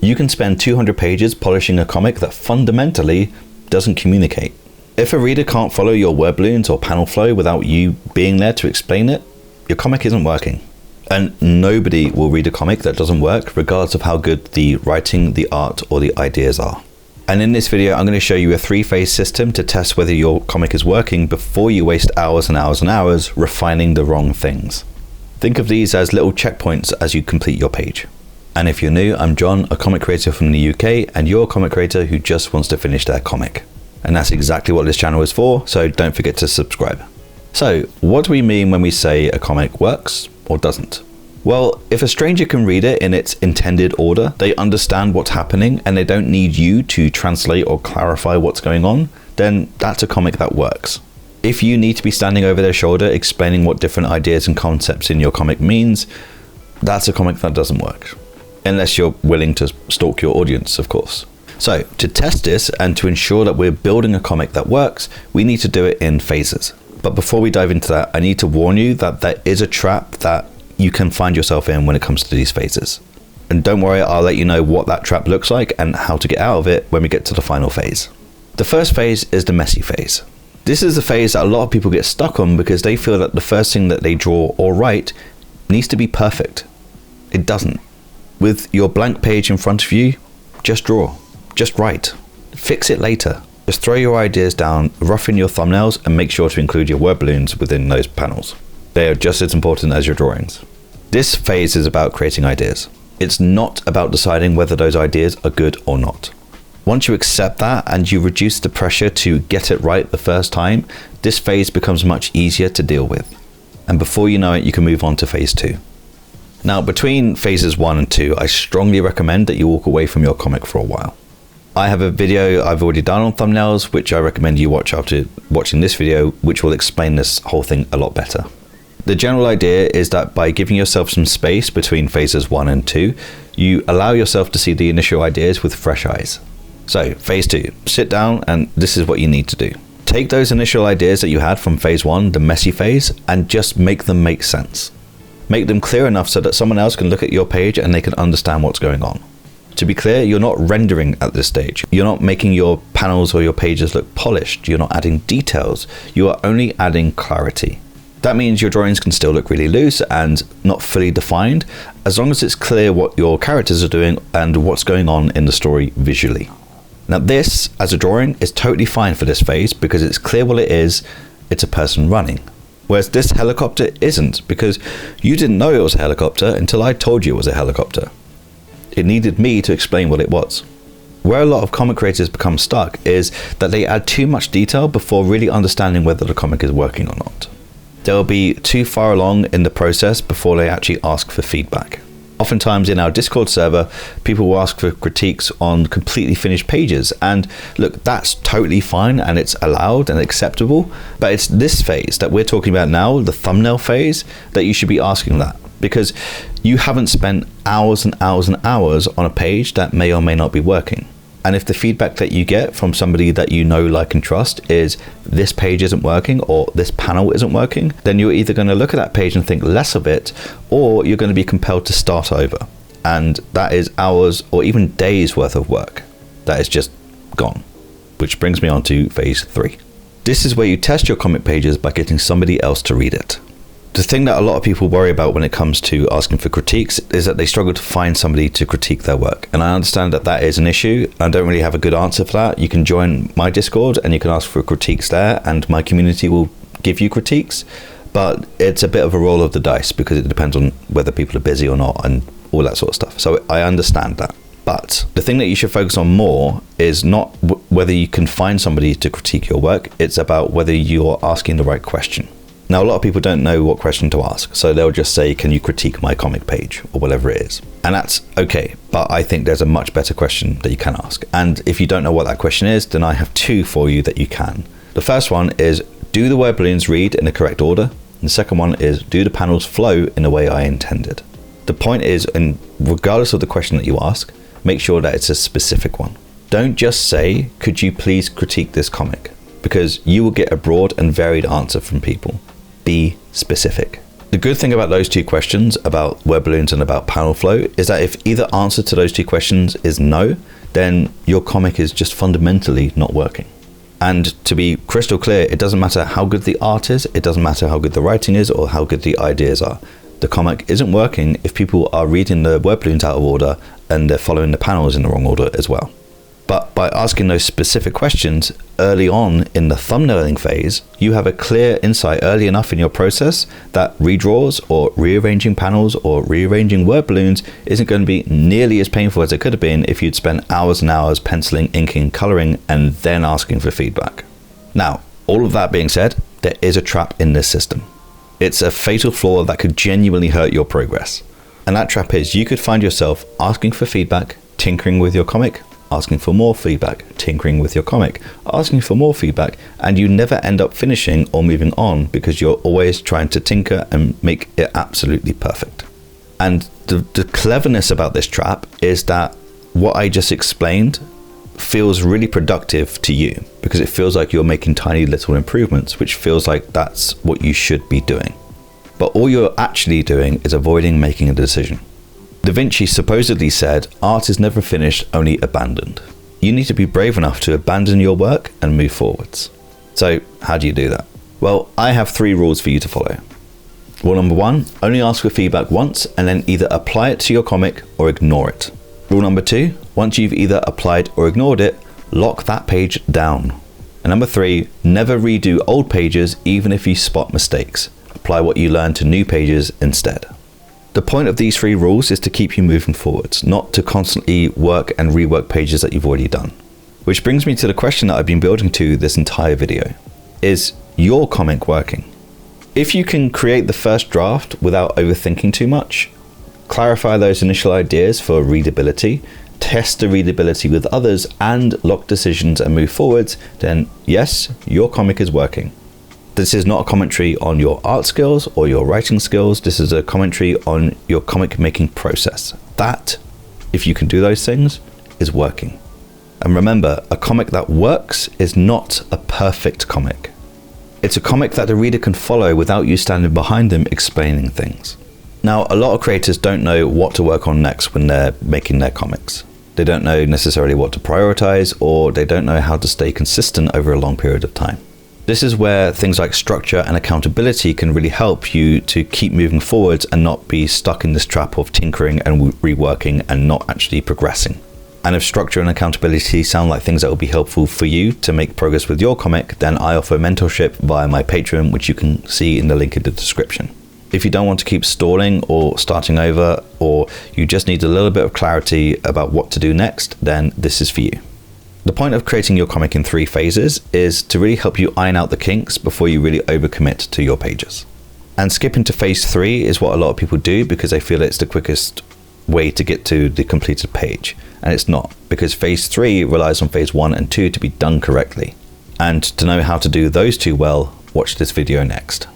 You can spend 200 pages polishing a comic that fundamentally doesn't communicate. If a reader can't follow your word balloons or panel flow without you being there to explain it, your comic isn't working. And nobody will read a comic that doesn't work, regardless of how good the writing, the art, or the ideas are. And in this video, I'm going to show you a 3-phase system to test whether your comic is working before you waste hours and hours and hours refining the wrong things. Think of these as little checkpoints as you complete your page. And if you're new, I'm John, a comic creator from the UK, and you're a comic creator who just wants to finish their comic. And that's exactly what this channel is for, so don't forget to subscribe. So, what do we mean when we say a comic works or doesn't? Well, if a stranger can read it in its intended order, they understand what's happening and they don't need you to translate or clarify what's going on, then that's a comic that works. If you need to be standing over their shoulder explaining what different ideas and concepts in your comic means, that's a comic that doesn't work. Unless you're willing to stalk your audience, of course. So, to test this and to ensure that we're building a comic that works, we need to do it in phases. But before we dive into that, I need to warn you that there is a trap that you can find yourself in when it comes to these phases. And don't worry, I'll let you know what that trap looks like and how to get out of it when we get to the final phase. The first phase is the messy phase. This is the phase that a lot of people get stuck on because they feel that the first thing that they draw or write needs to be perfect. It doesn't. With your blank page in front of you, just draw, just write. Fix it later. Just throw your ideas down, rough in your thumbnails, and make sure to include your word balloons within those panels. They are just as important as your drawings. This phase is about creating ideas. It's not about deciding whether those ideas are good or not. Once you accept that and you reduce the pressure to get it right the first time, this phase becomes much easier to deal with. And before you know it, you can move on to phase 2. Now, between phases 1 and 2, I strongly recommend that you walk away from your comic for a while. I have a video I've already done on thumbnails, which I recommend you watch after watching this video, which will explain this whole thing a lot better. The general idea is that by giving yourself some space between phases 1 and 2, you allow yourself to see the initial ideas with fresh eyes. So, phase 2, sit down and this is what you need to do. Take those initial ideas that you had from phase 1, the messy phase, and just make them make sense. Make them clear enough so that someone else can look at your page and they can understand what's going on. To be clear, you're not rendering at this stage. You're not making your panels or your pages look polished. You're not adding details. You are only adding clarity. That means your drawings can still look really loose and not fully defined, as long as it's clear what your characters are doing and what's going on in the story visually. Now this, as a drawing, is totally fine for this phase because it's clear what it is. It's a person running. Whereas this helicopter isn't, because you didn't know it was a helicopter until I told you it was a helicopter. It needed me to explain what it was. Where a lot of comic creators become stuck is that they add too much detail before really understanding whether the comic is working or not. They'll be too far along in the process before they actually ask for feedback. Oftentimes in our Discord server, people will ask for critiques on completely finished pages, and look, that's totally fine and it's allowed and acceptable, but it's this phase that we're talking about now, the thumbnail phase, that you should be asking that, because you haven't spent hours and hours and hours on a page that may or may not be working. And if the feedback that you get from somebody that you know, like and trust is this page isn't working or this panel isn't working, then you're either going to look at that page and think less of it, or you're going to be compelled to start over. And that is hours or even days worth of work that is just gone. Which brings me on to phase 3. This is where you test your comic pages by getting somebody else to read it. The thing that a lot of people worry about when it comes to asking for critiques is that they struggle to find somebody to critique their work. And I understand that that is an issue. I don't really have a good answer for that. You can join my Discord and you can ask for critiques there, and my community will give you critiques. But it's a bit of a roll of the dice because it depends on whether people are busy or not and all that sort of stuff. So I understand that. But the thing that you should focus on more is not whether you can find somebody to critique your work. It's about whether you're asking the right question. Now, a lot of people don't know what question to ask, so they'll just say, can you critique my comic page, or whatever it is. And that's okay, but I think there's a much better question that you can ask. And if you don't know what that question is, then I have 2 for you that you can. The first one is, do the word balloons read in the correct order? And the second one is, do the panels flow in the way I intended? The point is, and regardless of the question that you ask, make sure that it's a specific one. Don't just say, could you please critique this comic? Because you will get a broad and varied answer from people. Be specific. The good thing about those two questions, about WordBalloons and about Panelflow, is that if either answer to those two questions is no, then your comic is just fundamentally not working. And to be crystal clear, it doesn't matter how good the art is, it doesn't matter how good the writing is or how good the ideas are. The comic isn't working if people are reading the WordBalloons out of order and they're following the panels in the wrong order as well. But by asking those specific questions early on in the thumbnailing phase, you have a clear insight early enough in your process that redraws or rearranging panels or rearranging WordBalloons isn't going to be nearly as painful as it could have been if you'd spent hours and hours penciling, inking, coloring, and then asking for feedback. Now, all of that being said, there is a trap in this system. It's a fatal flaw that could genuinely hurt your progress. And that trap is you could find yourself asking for feedback, tinkering with your comic, asking for more feedback, tinkering with your comic, asking for more feedback, and you never end up finishing or moving on because you're always trying to tinker and make it absolutely perfect. And the cleverness about this trap is that what I just explained feels really productive to you because it feels like you're making tiny little improvements, which feels like that's what you should be doing. But all you're actually doing is avoiding making a decision. Da Vinci supposedly said, art is never finished, only abandoned. You need to be brave enough to abandon your work and move forwards. So how do you do that? Well, I have 3 rules for you to follow. Rule number 1, only ask for feedback once and then either apply it to your comic or ignore it. Rule number 2, once you've either applied or ignored it, lock that page down. And number 3, never redo old pages even if you spot mistakes. Apply what you learn to new pages instead. The point of these 3 rules is to keep you moving forwards, not to constantly work and rework pages that you've already done. Which brings me to the question that I've been building to this entire video. Is your comic working? If you can create the first draft without overthinking too much, clarify those initial ideas for readability, test the readability with others, and lock decisions and move forwards, then yes, your comic is working. This is not a commentary on your art skills or your writing skills. This is a commentary on your comic making process. That, if you can do those things, is working. And remember, a comic that works is not a perfect comic. It's a comic that the reader can follow without you standing behind them explaining things. Now, a lot of creators don't know what to work on next when they're making their comics. They don't know necessarily what to prioritize, or they don't know how to stay consistent over a long period of time. This is where things like structure and accountability can really help you to keep moving forwards and not be stuck in this trap of tinkering and reworking and not actually progressing. And if structure and accountability sound like things that will be helpful for you to make progress with your comic, then I offer mentorship via my Patreon, which you can see in the link in the description. If you don't want to keep stalling or starting over, or you just need a little bit of clarity about what to do next, then this is for you. The point of creating your comic in 3 phases is to really help you iron out the kinks before you really overcommit to your pages. And skipping to phase 3 is what a lot of people do because they feel it's the quickest way to get to the completed page. And it's not, because phase 3 relies on phase 1 and 2 to be done correctly. And to know how to do those 2 well, watch this video next.